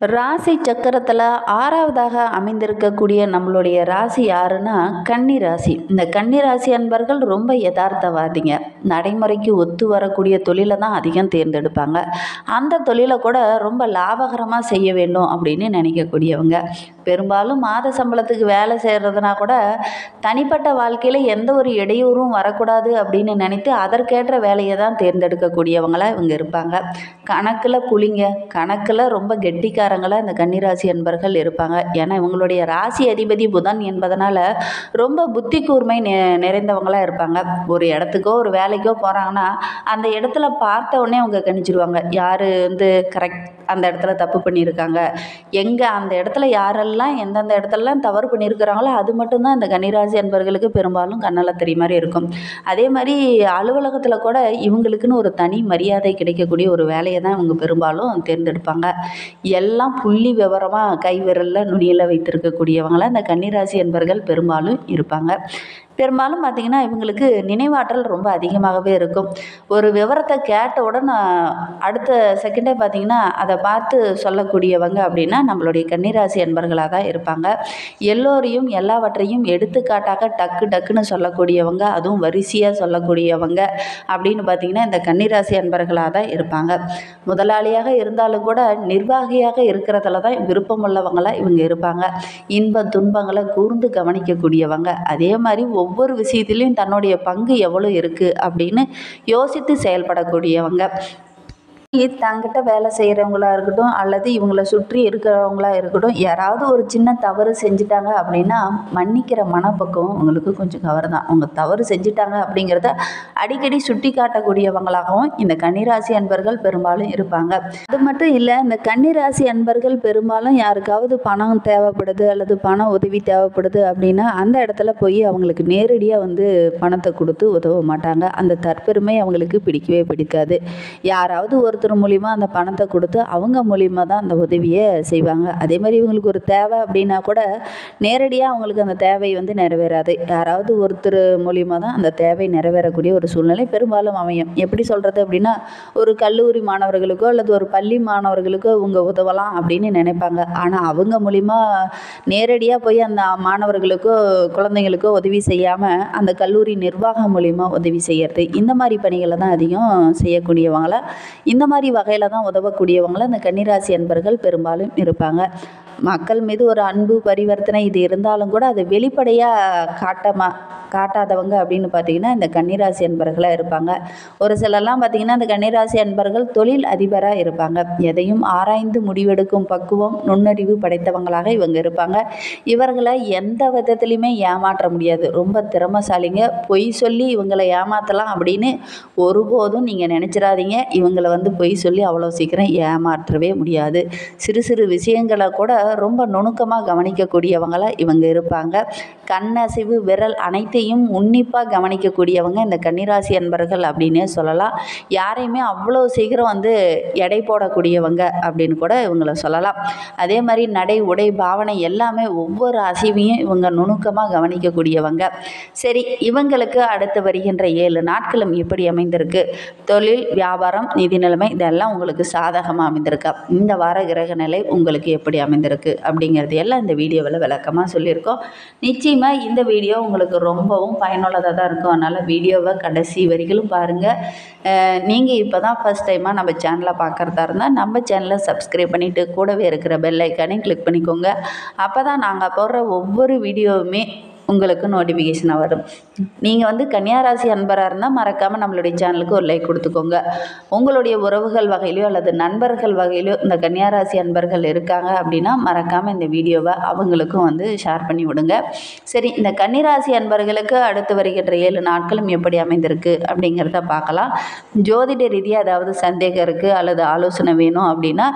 ராசி சக்கரத்தில் ஆறாவதாக அமைந்திருக்கக்கூடிய நம்மளுடைய ராசி யாருன்னா கன்னி ராசி. இந்த கன்னி ராசி அன்பர்கள் ரொம்ப யதார்த்தவாதிங்க. நடைமுறைக்கு ஒத்து வரக்கூடிய தொழிலை தான் அதிகம் தேர்ந்தெடுப்பாங்க. அந்த தொழிலை கூட ரொம்ப லாபகரமாக செய்ய வேண்டும் அப்படின்னு நினைக்கக்கூடியவங்க. பெரும்பாலும் மாத சம்பளத்துக்கு வேலை செய்கிறதுனா கூட தனிப்பட்ட வாழ்க்கையில் எந்த ஒரு இடையூறும் வரக்கூடாது அப்படின்னு நினைத்து அதற்கேற்ற வேலையை தான் தேர்ந்தெடுக்கக்கூடியவங்களாக இவங்க இருப்பாங்க. கணக்கில் புளிங்க, கணக்கில் ரொம்ப கெட்டிக்காரங்களாக இந்த கன்னிராசி அன்பர்கள் இருப்பாங்க. ஏன்னா இவங்களுடைய ராசி அதிபதி புதன் என்பதனால ரொம்ப புத்தி கூர்மை நிறைந்தவங்களாக இருப்பாங்க. ஒரு இடத்துக்கோ ஒரு வேலைக்கோ போகிறாங்கன்னா அந்த இடத்துல பார்த்த உடனே அவங்க கணிச்சிடுவாங்க யார் கரெக்ட் அந்த இடத்துல தப்பு பண்ணியிருக்காங்க, எங்கே அந்த இடத்துல யாரெல்லாம் எந்தெந்த இடத்துலலாம் தவறு பண்ணியிருக்கிறாங்களோ அது மட்டும்தான் இந்த கன்னிராசி அன்பர்களுக்கு பெரும்பாலும் கண்ணால் தெரிய மாதிரி இருக்கும். அதே மாதிரி அலுவலகத்தில் கூட இவங்களுக்குன்னு ஒரு தனி மரியாதை கிடைக்கக்கூடிய ஒரு வேலையை தான் இவங்க பெரும்பாலும் தேர்ந்தெடுப்பாங்க. எல்லாம் புள்ளி விவரமாக கை விரலில் நுனியில் வைத்திருக்கக்கூடியவங்களாம் இந்த கன்னிராசி அன்பர்கள் பெரும்பாலும் இருப்பாங்க. பெரும்பாலும் பார்த்திங்கன்னா இவங்களுக்கு நினைவாற்றல் ரொம்ப அதிகமாகவே இருக்கும். ஒரு விவரத்தை கேட்ட உடனே அடுத்த செகண்டே பார்த்திங்கன்னா அதை பார்த்து சொல்லக்கூடியவங்க அப்படின்னா நம்மளுடைய கன்னிராசி அன்பர்களாக தான் இருப்பாங்க. எல்லோரையும் எல்லாவற்றையும் எடுத்துக்காட்டாக டக்கு டக்குன்னு சொல்லக்கூடியவங்க, அதுவும் வரிசையாக சொல்லக்கூடியவங்க அப்படின்னு பார்த்திங்கன்னா இந்த கன்னிராசி அன்பர்களாக தான் இருப்பாங்க. முதலாளியாக இருந்தாலும் கூட நிர்வாகியாக இருக்கிறதுல தான் விருப்பமுள்ளவங்களாக இவங்க இருப்பாங்க. இன்ப துன்பங்களை கூர்ந்து கவனிக்கக்கூடியவங்க. அதே மாதிரி ஒவ்வொரு விஷயத்திலையும் தன்னுடைய பங்கு எவ்வளோ இருக்குது அப்படின்னு யோசித்து செயல்படக்கூடியவங்க. தங்கிட்ட வேலை செய்கிறவங்களா இருக்கட்டும் அல்லது இவங்கள சுற்றி இருக்கிறவங்களா இருக்கட்டும், யாராவது ஒரு சின்ன தவறு செஞ்சிட்டாங்க அப்படின்னா மன்னிக்கிற மனப்பக்குவம் அவங்களுக்கு கொஞ்சம் கவர் தான். அவங்க தவறு செஞ்சிட்டாங்க அப்படிங்கிறத அடிக்கடி சுட்டி காட்டக்கூடியவங்களாகவும் இந்த கன்னிராசி அன்பர்கள் பெரும்பாலும் இருப்பாங்க. அது மட்டும் இல்லை, இந்த கன்னிராசி அன்பர்கள் பெரும்பாலும் யாருக்காவது பணம் தேவைப்படுது அல்லது பண உதவி தேவைப்படுது அப்படின்னா அந்த இடத்துல போய் அவங்களுக்கு நேரடியாக பணத்தை கொடுத்து உதவ மாட்டாங்க. அந்த தற்பெருமை அவங்களுக்கு பிடிக்கவே பிடிக்காது. யாராவது ஒருத்தர் மூலிமா அந்த பணத்தை கொடுத்து அவங்க மூலிமா தான் அந்த உதவியை செய்வாங்க. அதே மாதிரி இவங்களுக்கு ஒரு தேவை அப்படின்னா கூட நேரடியாக அவங்களுக்கு அந்த தேவை நிறைவேறாது. யாராவது ஒருத்தர் மூலிமா தான் அந்த தேவை நிறைவேறக்கூடிய ஒரு சூழ்நிலை பெரும்பாலும் அமையும். எப்படி சொல்கிறது அப்படின்னா, ஒரு கல்லூரி மாணவர்களுக்கோ அல்லது ஒரு பள்ளி மாணவர்களுக்கோ இவங்க உதவலாம் அப்படின்னு நினைப்பாங்க. ஆனால் அவங்க மூலிமா நேரடியாக போய் அந்த மாணவர்களுக்கோ குழந்தைங்களுக்கோ உதவி செய்யாமல் அந்த கல்லூரி நிர்வாகம் மூலிமா உதவி செய்கிறது, இந்த மாதிரி பணிகளை தான் அதிகம் செய்யக்கூடியவங்களா, இந்த மாதிரி வகையில் தான் உதவக்கூடியவங்கள இந்த கன்னிராசி அன்பர்கள் பெரும்பாலும் இருப்பாங்க. மக்கள் மீது ஒரு அன்பு பரிவர்த்தனை இது இருந்தாலும் கூட அதை வெளிப்படையாக காட்டாதவங்க அப்படின்னு பார்த்திங்கன்னா இந்த கன்னிராசி அன்பர்களாக இருப்பாங்க. ஒரு சிலர்லாம் பார்த்திங்கன்னா இந்த கன்னிராசி அன்பர்கள் தொழில் அதிபராக இருப்பாங்க. எதையும் ஆராய்ந்து முடிவெடுக்கும் பக்குவம் நுண்ணறிவு படைத்தவங்களாக இவங்க இருப்பாங்க. இவர்களை எந்த விதத்துலையுமே ஏமாற்ற முடியாது. ரொம்ப திறமைசாலிங்க. பொய் சொல்லி இவங்களை ஏமாற்றலாம் அப்படின்னு ஒருபோதும் நீங்கள் நினச்சிடாதீங்க. இவங்களை பொய் சொல்லி அவ்வளோ சீக்கிரம் ஏமாற்றவே முடியாது. சிறு சிறு விஷயங்களை கூட ரொம்ப நுணுக்கமாக கவனிக்கக்கூடியவங்களாக இவங்க இருப்பாங்க. கண்ணசைவு விரல் அனைத்தையும் உன்னிப்பாக கவனிக்கக்கூடியவங்க இந்த கன்னிராசி அன்பர்கள் அப்படின்னே சொல்லலாம். யாரையுமே அவ்வளோ சீக்கிரம் எடை போடக்கூடியவங்க அப்படின்னு கூட இவங்கள சொல்லலாம். அதே மாதிரி நடை உடை பாவனை எல்லாமே ஒவ்வொரு அசைவையும் இவங்க நுணுக்கமாக கவனிக்கக்கூடியவங்க. சரி, இவங்களுக்கு அடுத்து வருகின்ற 7 நாட்களும் எப்படி அமைந்திருக்கு? தொழில், வியாபாரம், நிதி நிலைமை இதெல்லாம் உங்களுக்கு சாதகமாக அமைந்திருக்கா? இந்த வார கிரக நிலை உங்களுக்கு எப்படி அமைந்திருக்கு அப்படிங்கிறது எல்லாம் இந்த வீடியோவில் விளக்கமாக சொல்லியிருக்கோம். நிச்சயமாக இந்த வீடியோ உங்களுக்கு ரொம்பவும் பயனுள்ளதாக தான் இருக்கும். அதனால் வீடியோவை கடைசி வரைக்கும் பாருங்கள். நீங்கள் இப்போ தான் ஃபஸ்ட் டைமாக நம்ம சேனலை பார்க்குறதா இருந்தால் நம்ம சேனலை சப்ஸ்கிரைப் பண்ணிவிட்டு கூடவே இருக்கிற பெல் ஐக்கானையும் கிளிக் பண்ணிக்கோங்க. அப்போ தான் நாங்கள் போடுற ஒவ்வொரு வீடியோவுமே உங்களுக்கு நோட்டிஃபிகேஷனாக வரும். நீங்கள் கன்னியாராசி அன்பராக இருந்தால் மறக்காமல் நம்மளுடைய சேனலுக்கு ஒரு லைக் கொடுத்துக்கோங்க. உங்களுடைய உறவுகள் வகையிலையோ அல்லது நண்பர்கள் வகையிலையோ இந்த கன்னியாராசி அன்பர்கள் இருக்காங்க அப்படின்னா மறக்காமல் இந்த வீடியோவை அவங்களுக்கும் ஷேர் பண்ணி விடுங்க. சரி, இந்த கன்னிராசி அன்பர்களுக்கு அடுத்து வருகின்ற 7 நாட்களும் எப்படி அமைந்திருக்கு அப்படிங்கிறத பார்க்கலாம். ஜோதிட ரீதியாக ஏதாவது சந்தேகம் இருக்குது அல்லது ஆலோசனை வேணும் அப்படின்னா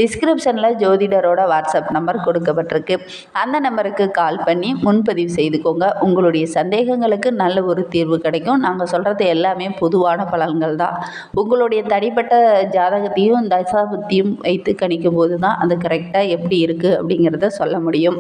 டிஸ்கிரிப்ஷனில் ஜோதிடரோட வாட்ஸ்அப் நம்பர் கொடுக்கப்பட்டிருக்கு. அந்த நம்பருக்கு கால் பண்ணி முன்பதிவு செய்து உங்களுடைய சந்தேகங்களுக்கு நல்ல ஒரு தீர்வு கிடைக்கும். நாங்கள் சொல்கிறது எல்லாமே பொதுவான பலன்கள் தான். உங்களுடைய தனிப்பட்ட ஜாதகத்தையும் தசாபுத்தியும் வைத்து கணிக்கும் போது தான் அது கரெக்டாக எப்படி இருக்குது அப்படிங்கிறத சொல்ல முடியும்.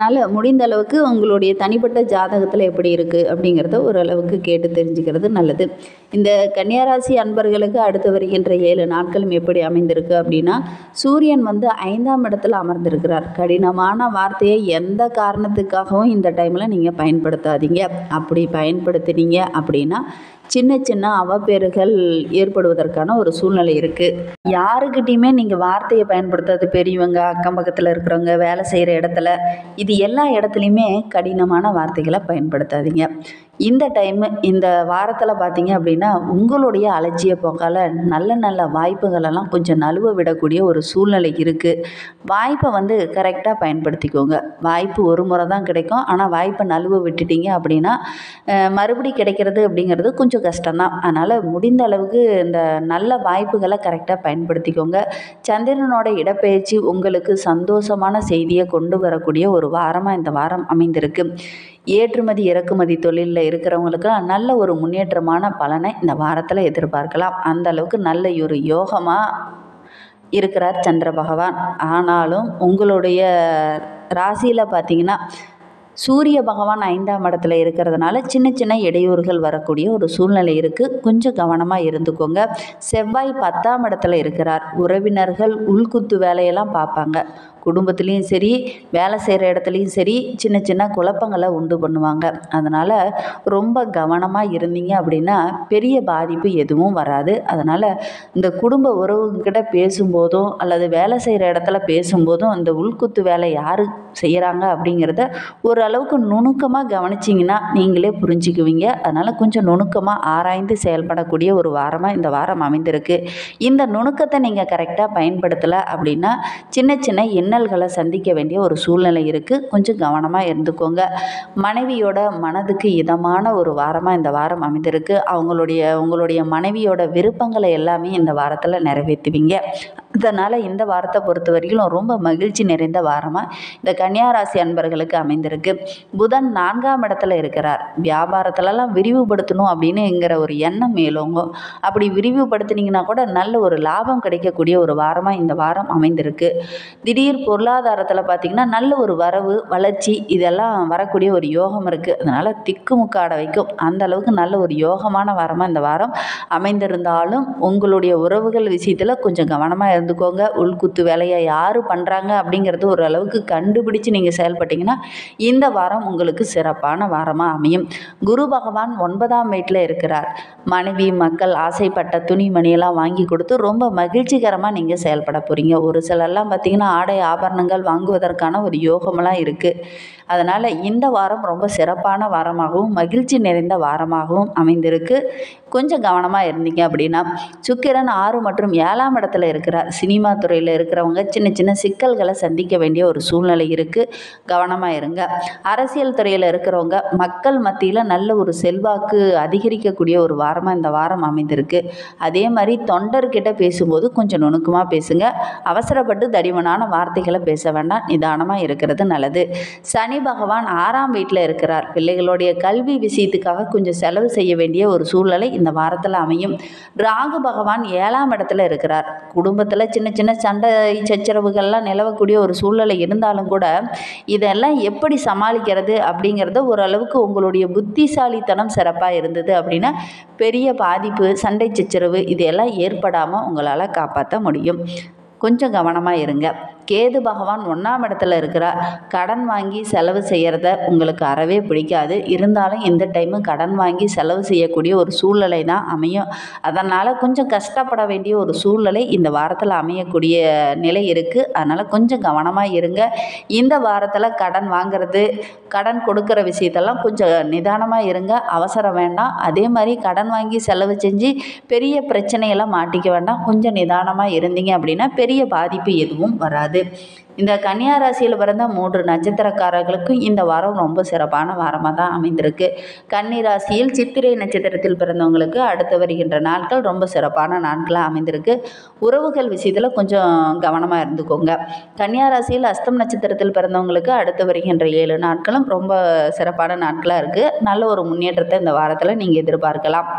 அதனால் முடிந்த அளவுக்கு உங்களுடைய தனிப்பட்ட ஜாதகத்தில் எப்படி இருக்குது அப்படிங்கிறத ஓரளவுக்கு கேட்டு தெரிஞ்சுக்கிறது நல்லது. இந்த கன்னியாராசி அன்பர்களுக்கு அடுத்து வருகின்ற 7 நாட்களும் எப்படி அமைந்திருக்கு அப்படின்னா, சூரியன் வந்து 5ஆம் இடத்துல அமர்ந்திருக்கிறார். கடினமான வார்த்தையை எந்த காரணத்துக்காகவும் இந்த டைமில் நீங்கள் பயன்படுத்தாதீங்க. அப்படி பயன்படுத்தினீங்க அப்படின்னா சின்ன சின்ன அவப்பேறுகள் ஏற்படுவதற்கான ஒரு சூழ்நிலை இருக்குது. யாருக்கிட்டையுமே நீங்கள் வார்த்தையை பயன்படுத்தாது, பெரியவங்க, அக்கம் பக்கத்தில் இருக்கிறவங்க, வேலை செய்கிற இடத்துல, இது எல்லா இடத்துலையுமே கடினமான வார்த்தைகளை பயன்படுத்தாதீங்க. இந்த டைமு இந்த வாரத்தில் பார்த்தீங்க அப்படின்னா உங்களுடைய அலட்சிய போக்கால் நல்ல நல்ல வாய்ப்புகளெல்லாம் கொஞ்சம் நழுவ விடக்கூடிய ஒரு சூழ்நிலை இருக்குது. வாய்ப்பை வந்து கரெக்டாக பயன்படுத்திக்கோங்க. வாய்ப்பு ஒரு முறை தான் கிடைக்கும். ஆனால் வாய்ப்பை நழுவ விட்டுட்டீங்க அப்படின்னா மறுபடி கிடைக்கிறது அப்படிங்கிறது கொஞ்சம் கஷ்டம்தான். அதனால் முடிந்த அளவுக்கு இந்த நல்ல வாய்ப்புகளை கரெக்டாக பயன்படுத்திக்கோங்க. சந்திரனோட இடப்பெயர்ச்சி உங்களுக்கு சந்தோஷமான செய்தியை கொண்டு வரக்கூடிய ஒரு வாரமாக இந்த வாரம் அமைந்திருக்கு. ஏற்றுமதி இறக்குமதி தொழிலில் இருக்கிறவங்களுக்கு நல்ல ஒரு முன்னேற்றமான பலனை இந்த வாரத்தில் எதிர்பார்க்கலாம். அந்த அளவுக்கு நல்ல ஒரு யோகமாக இருக்கிறார் சந்திர பகவான். ஆனாலும் உங்களுடைய ராசியில் பார்த்தீங்கன்னா சூரிய பகவான் 5ஆம் இடத்துல இருக்கிறதுனால சின்ன சின்ன இடையூறுகள் வரக்கூடிய ஒரு சூழ்நிலை இருக்குது. கொஞ்சம் கவனமாக இருந்துக்கோங்க. செவ்வாய் 10ஆம் இடத்துல இருக்கிறார். உறவினர்கள் உள்குத்து வேலையெல்லாம் பார்ப்பாங்க. குடும்பத்துலேயும் சரி, வேலை செய்கிற இடத்துலையும் சரி, சின்ன சின்ன குழப்பங்களை உண்டு பண்ணுவாங்க. அதனால் ரொம்ப கவனமாக இருந்தீங்க அப்படின்னா பெரிய பாதிப்பு எதுவும் வராது. அதனால் இந்த குடும்ப உறவுகிட்ட பேசும்போதும் அல்லது வேலை செய்கிற இடத்துல பேசும்போதும் இந்த உள்குத்து வேலை யார் செய்கிறாங்க அப்படிங்கிறத ஓரளவுக்கு நுணுக்கமாக கவனிச்சிங்கன்னா நீங்களே புரிஞ்சுக்குவீங்க. அதனால் கொஞ்சம் நுணுக்கமாக ஆராய்ந்து செயல்படக்கூடிய ஒரு வாரமாக இந்த வாரம் அமைந்திருக்கு. இந்த நுணுக்கத்தை நீங்கள் கரெக்டாக பயன்படுத்தலை அப்படின்னா சின்ன சின்ன இன்னல்களை சந்திக்க வேண்டிய ஒரு சூழ்நிலை இருக்குது. கொஞ்சம் கவனமாக இருந்துக்கோங்க. மனைவியோட மனதுக்கு இதமான ஒரு வாரமாக இந்த வாரம் அமைந்திருக்கு. உங்களுடைய மனைவியோட விருப்பங்களை எல்லாமே இந்த வாரத்தில் நிறைவேற்றுவீங்க. அதனால் இந்த வாரத்தை பொறுத்த வரைக்கும் ரொம்ப மகிழ்ச்சி நிறைந்த வாரமாக இந்த கன்னியாராசி அன்பர்களுக்கு அமைந்திருக்கு. புதன் 4ஆம் இடத்துல இருக்கிறார். வியாபாரத்திலலாம் விரிவுபடுத்தணும் அப்படின்னுங்கிற ஒரு எண்ணம் மேலோங்கும். அப்படி விரிவுபடுத்தினீங்கன்னா கூட நல்ல ஒரு லாபம் கிடைக்கக்கூடிய ஒரு வாரமாக இந்த வாரம் அமைந்திருக்கு. திடீர் பொருளாதாரத்தில் பார்த்திங்கன்னா நல்ல ஒரு வரவு வளர்ச்சி இதெல்லாம் வரக்கூடிய ஒரு யோகம் இருக்குது. அதனால் திக்குமுக்காட வைக்கும். அந்த அளவுக்கு நல்ல ஒரு யோகமான வாரமாக இந்த வாரம் அமைந்திருந்தாலும் உங்களுடைய உறவுகள் விஷயத்தில் கொஞ்சம் கவனமாக இருந்துக்கோங்க. உள்குத்து வேலையை யார் பண்ணுறாங்க அப்படிங்கிறது ஓரளவுக்கு கண்டுபிடிச்சு நீங்கள் செயல்பட்டீங்கன்னா இந்த வாரம் உங்களுக்கு சிறப்பான வாரமாக அமையும். குரு பகவான் 9ஆம் வீட்டில் இருக்கிறார். மனைவி மக்கள் ஆசைப்பட்ட துணிமணியெல்லாம் வாங்கி கொடுத்து ரொம்ப மகிழ்ச்சிகரமாக நீங்கள் செயல்பட போகிறீங்க. ஒரு சிலர்லாம் பார்த்திங்கன்னா ஆடை ஆபரணங்கள் வாங்குவதற்கான ஒரு யோகமெல்லாம் இருக்குது. அதனால் இந்த வாரம் ரொம்ப சிறப்பான வாரமாகவும் மகிழ்ச்சி நிறைந்த வாரமாகவும் அமைந்திருக்கு. கொஞ்சம் கவனமாக இருந்தீங்க அப்படின்னா சுக்கிரன் 6 மற்றும் 7ஆம் இடத்துல இருக்கிறார். சினிமா துறையில் இருக்கிறவங்க சின்ன சின்ன சிக்கல்களை சந்திக்க வேண்டிய ஒரு சூழ்நிலை இருக்குது. கவனமாக இருங்க. அரசியல் துறையில் இருக்கிறவங்க மக்கள் மத்தியில் நல்ல ஒரு செல்வாக்கு அதிகரிக்கக்கூடிய ஒரு வாரமாக இந்த வாரம் அமைந்திருக்கு. அதே மாதிரி தொண்டர்கிட்ட பேசும்போது கொஞ்சம் நுணுக்கமாக பேசுங்க. அவசரப்பட்டு தடிமனான வார்த்தைகளை பேச வேண்டாம். நிதானமாக இருக்கிறது நல்லது. சனி பகவான் 6ஆம் வீட்டில் இருக்கிறார். பிள்ளைகளுடைய கல்வி விஷயத்துக்காக கொஞ்சம் செலவு செய்ய வேண்டிய ஒரு சூழ்நிலை இந்த வாரத்தில் அமையும். ராகு பகவான் 7ஆம் இடத்துல இருக்கிறார். குடும்பத்தில் சின்ன சின்ன சண்டை சச்சரவுகள்லாம் நிலவக்கூடிய ஒரு சூழ்நிலை இருந்தாலும் கூட இதெல்லாம் எப்படி சமாளிக்கிறது அப்படிங்கிறத ஓரளவுக்கு உங்களுடைய புத்திசாலித்தனம் சிறப்பாக இருந்தது அப்படின்னா பெரிய பாதிப்பு சண்டை சச்சரவு இதெல்லாம் ஏற்படாமல் உங்களால் காப்பாற்ற முடியும். கொஞ்சம் கவனமாக இருங்க. கேது பகவான் 1ஆம் இடத்துல இருக்கிறார். கடன் வாங்கி செலவு செய்கிறத உங்களுக்கு அறவே பிடிக்காது. இருந்தாலும் இந்த டைமு கடன் வாங்கி செலவு செய்யக்கூடிய ஒரு சூழ்நிலை தான் அமையும். அதனால் கொஞ்சம் கஷ்டப்பட வேண்டிய ஒரு சூழ்நிலை இந்த வாரத்தில் அமையக்கூடிய நிலை இருக்குது. அதனால் கொஞ்சம் கவனமாக இருங்க. இந்த வாரத்தில் கடன் வாங்கிறது கடன் கொடுக்குற விஷயத்தெல்லாம் கொஞ்சம் நிதானமாக இருங்க. அவசரம் வேண்டாம். அதே மாதிரி கடன் வாங்கி செலவு செஞ்சு பெரிய பிரச்சனையெல்லாம் மாட்டிக்க வேண்டாம். கொஞ்சம் நிதானமாக இருந்தீங்க அப்படின்னா பெரிய பாதிப்பு எதுவும் வராது. இந்த கன்னியா ராசியில் பிறந்த 3 நட்சத்திரக்காரர்களுக்கும் இந்த வாரம் ரொம்ப சிறப்பான வாரமாக தான் அமைந்திருக்கு. கன்னி ராசியில் சித்திரை நட்சத்திரத்தில் பிறந்தவங்களுக்கு அடுத்து வருகின்ற நாட்கள் ரொம்ப சிறப்பான நாட்களாக அமைந்திருக்கு. உறவுகள் விஷயத்தில் கொஞ்சம் கவனமாக இருந்துக்கோங்க. கன்னியா ராசியில் அஸ்தம் நட்சத்திரத்தில் பிறந்தவங்களுக்கு அடுத்து வருகின்ற 7 நாட்களும் ரொம்ப சிறப்பான நாட்களாக இருக்குது. நல்ல ஒரு முன்னேற்றத்தை இந்த வாரத்தில் நீங்கள் எதிர்பார்க்கலாம்.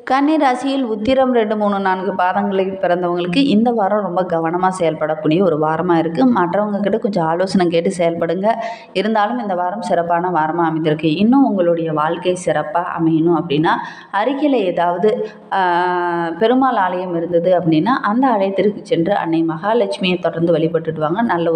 கன்னி ராசியில் உத்திரம் 2, 3, 4 பாதங்களில் பிறந்தவங்களுக்கு இந்த வாரம் ரொம்ப கவனமாக செயல்படக்கூடிய ஒரு வாரமாக இருக்குது. மற்றவங்க கிட்ட கொஞ்சம் ஆலோசனை கேட்டு செயல்படுங்க. இருந்தாலும் இந்த வாரம் சிறப்பான வாரமாக அமைந்திருக்கு. இன்னும் உங்களுடைய வாழ்க்கை சிறப்பாக அமையணும் அப்படின்னா, அருகில் ஏதாவது பெருமாள் ஆலயம் இருந்தது அப்படின்னா அந்த ஆலயத்திற்கு சென்று அன்னை மகாலட்சுமியை தொடர்ந்து வழிபட்டுட்டு வாங்க. நல்ல ஒரு